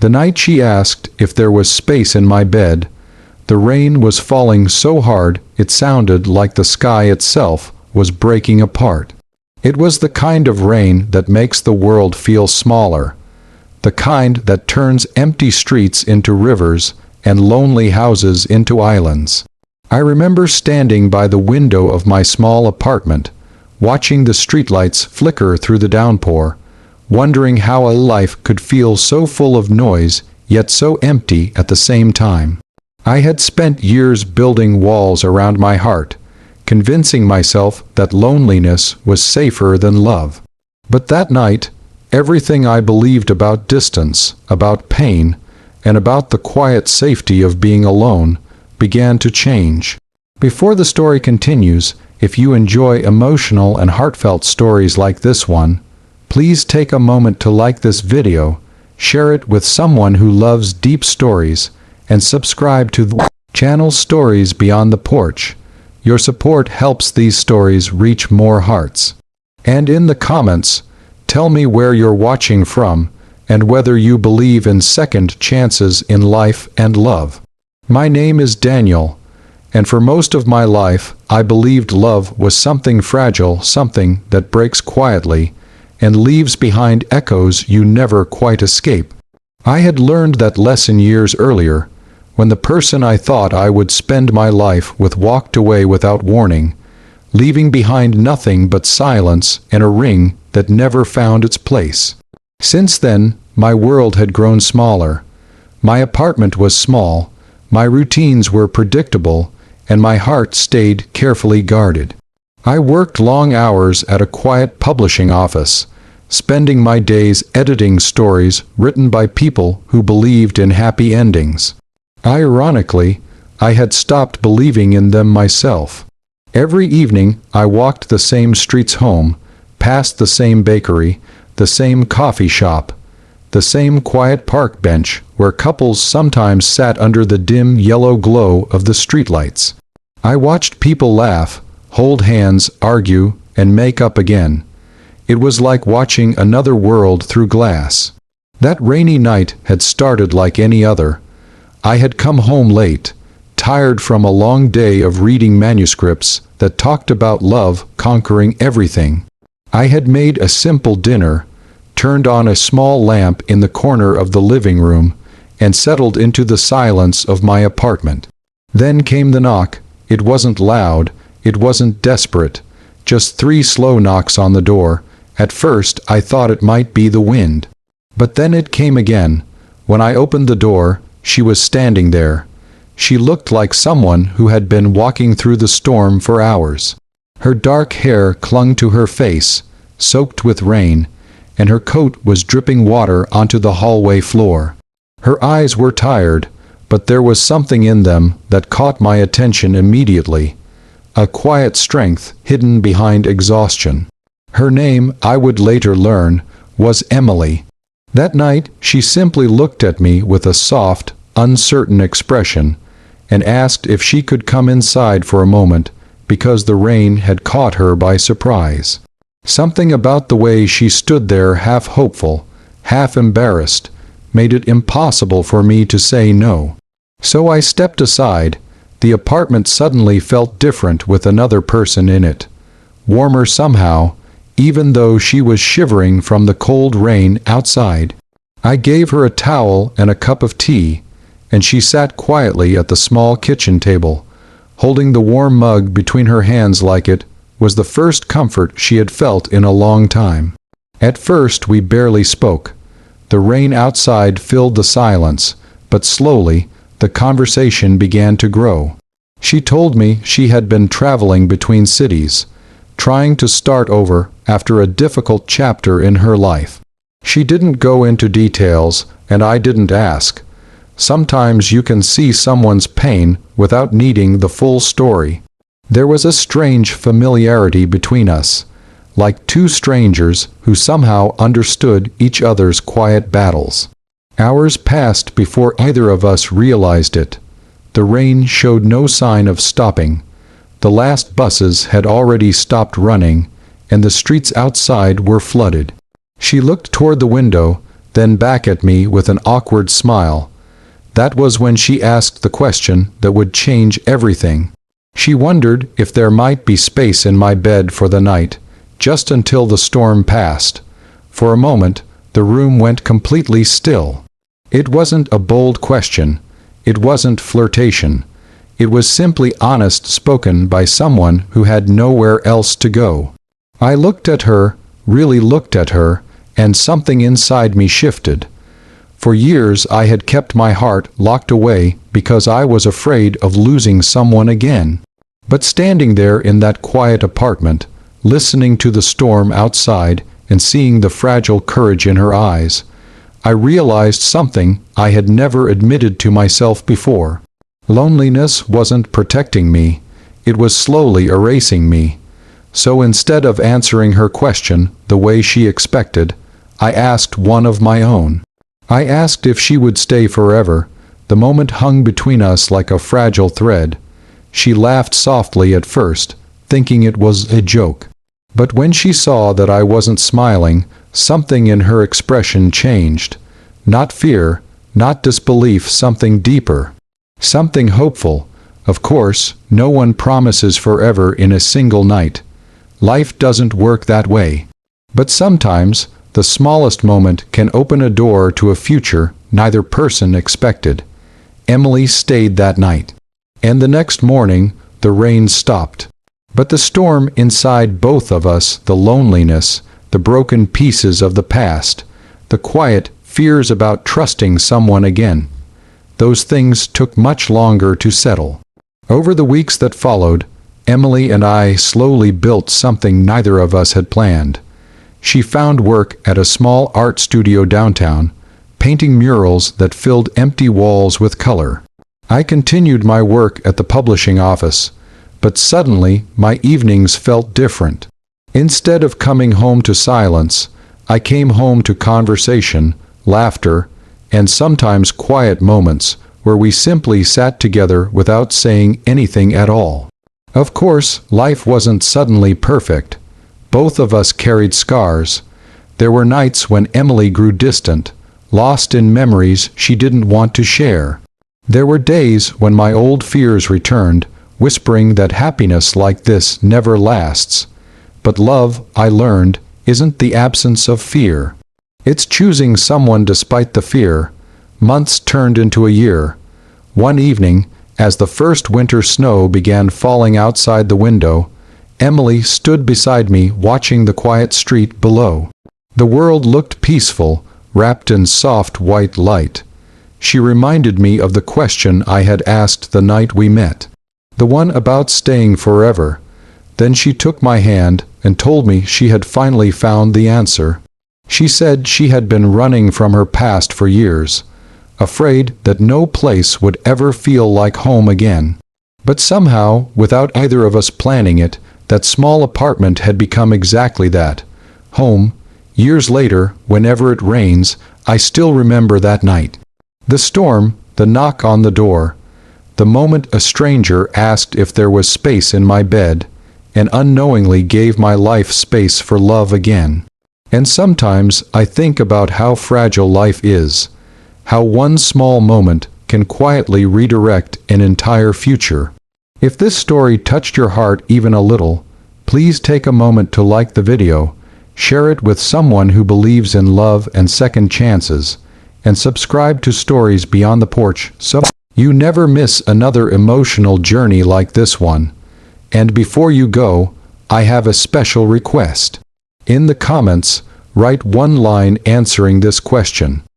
The night she asked if there was space in my bed, the rain was falling so hard it sounded like the sky itself was breaking apart. It was the kind of rain that makes the world feel smaller, the kind that turns empty streets into rivers and lonely houses into islands. I remember standing by the window of my small apartment, watching the streetlights flicker through the downpour, wondering how a life could feel so full of noise yet so empty at the same time. I had spent years building walls around my heart, convincing myself that loneliness was safer than love. But that night, everything I believed about distance, about pain, and about the quiet safety of being alone began to change. Before the story continues, if you enjoy emotional and heartfelt stories like this one, please take a moment to like this video, share it with someone who loves deep stories, and subscribe to the channel Stories Beyond the Porch. Your support helps these stories reach more hearts. And in the comments, tell me where you're watching from and whether you believe in second chances in life and love. My name is Daniel, and for most of my life I believed love was something fragile, something that breaks quietly and leaves behind echoes you never quite escape. I had learned that lesson years earlier, when the person I thought I would spend my life with walked away without warning, leaving behind nothing but silence and a ring that never found its place. Since then, my world had grown smaller. My apartment was small, my routines were predictable, and my heart stayed carefully guarded. I worked long hours at a quiet publishing office, spending my days editing stories written by people who believed in happy endings. Ironically, I had stopped believing in them myself. Every evening I walked the same streets home, past the same bakery, the same coffee shop, the same quiet park bench where couples sometimes sat under the dim yellow glow of the streetlights. I watched people laugh, hold hands, argue, and make up again. It was like watching another world through glass. That rainy night had started like any other. I had come home late, tired from a long day of reading manuscripts that talked about love conquering everything. I had made a simple dinner, turned on a small lamp in the corner of the living room, and settled into the silence of my apartment. Then came the knock. It wasn't loud, it wasn't desperate, just 3 slow knocks on the door. At first I thought it might be the wind. But then it came again. When I opened the door, she was standing there. She looked like someone who had been walking through the storm for hours. Her dark hair clung to her face, soaked with rain, and her coat was dripping water onto the hallway floor. Her eyes were tired, but there was something in them that caught my attention immediately, a quiet strength hidden behind exhaustion. Her name, I would later learn, was Emily. That night she simply looked at me with a soft, uncertain expression and asked if she could come inside for a moment because the rain had caught her by surprise. Something about the way she stood there, half hopeful, half embarrassed, made it impossible for me to say no. So I stepped aside. The apartment suddenly felt different with another person in it, warmer somehow, even though she was shivering from the cold rain outside. I gave her a towel and a cup of tea, and she sat quietly at the small kitchen table, holding the warm mug between her hands like it was the first comfort she had felt in a long time. At first we barely spoke. The rain outside filled the silence, but slowly the conversation began to grow. She told me she had been traveling between cities, trying to start over after a difficult chapter in her life. She didn't go into details, and I didn't ask. Sometimes you can see someone's pain without needing the full story. There was a strange familiarity between us, like 2 strangers who somehow understood each other's quiet battles. Hours passed before either of us realized it. The rain showed no sign of stopping. The last buses had already stopped running, and the streets outside were flooded. She looked toward the window, then back at me with an awkward smile. That was when she asked the question that would change everything. She wondered if there might be space in my bed for the night, just until the storm passed. For a moment, the room went completely still. It wasn't a bold question. It wasn't flirtation. It was simply honest, spoken by someone who had nowhere else to go. I looked at her, really looked at her, and something inside me shifted. For years I had kept my heart locked away because I was afraid of losing someone again. But standing there in that quiet apartment, listening to the storm outside and seeing the fragile courage in her eyes, I realized something I had never admitted to myself before. Loneliness wasn't protecting me, it was slowly erasing me. So instead of answering her question the way she expected, I asked one of my own. I asked if she would stay forever. The moment hung between us like a fragile thread. She laughed softly at first, thinking it was a joke. But when she saw that I wasn't smiling, something in her expression changed. Not fear, not disbelief, something deeper. Something hopeful. Of course, no one promises forever in a single night. Life doesn't work that way. But sometimes, the smallest moment can open a door to a future neither person expected. Emily stayed that night. And the next morning, the rain stopped. But the storm inside both of us, the loneliness, the broken pieces of the past, the quiet fears about trusting someone again, those things took much longer to settle. Over the weeks that followed, Emily and I slowly built something neither of us had planned. She found work at a small art studio downtown, painting murals that filled empty walls with color. I continued my work at the publishing office, but suddenly my evenings felt different. Instead of coming home to silence, I came home to conversation, laughter, and sometimes quiet moments where we simply sat together without saying anything at all. Of course, life wasn't suddenly perfect. Both of us carried scars. There were nights when Emily grew distant, lost in memories she didn't want to share. There were days when my old fears returned, whispering that happiness like this never lasts. But love, I learned, isn't the absence of fear. It's choosing someone despite the fear. Months turned into a year. One evening, as the first winter snow began falling outside the window, Emily stood beside me watching the quiet street below. The world looked peaceful, wrapped in soft white light. She reminded me of the question I had asked the night we met, the one about staying forever. Then she took my hand and told me she had finally found the answer. She said she had been running from her past for years, afraid that no place would ever feel like home again. But somehow, without either of us planning it, that small apartment had become exactly that, home. Years later, whenever it rains, I still remember that night. The storm, the knock on the door, the moment a stranger asked if there was space in my bed, and unknowingly gave my life space for love again. And sometimes I think about how fragile life is, how one small moment can quietly redirect an entire future. If this story touched your heart even a little, please take a moment to like the video, share it with someone who believes in love and second chances, and subscribe to Stories Beyond the Porch so you never miss another emotional journey like this one. And before you go, I have a special request. In the comments, write one line answering this question.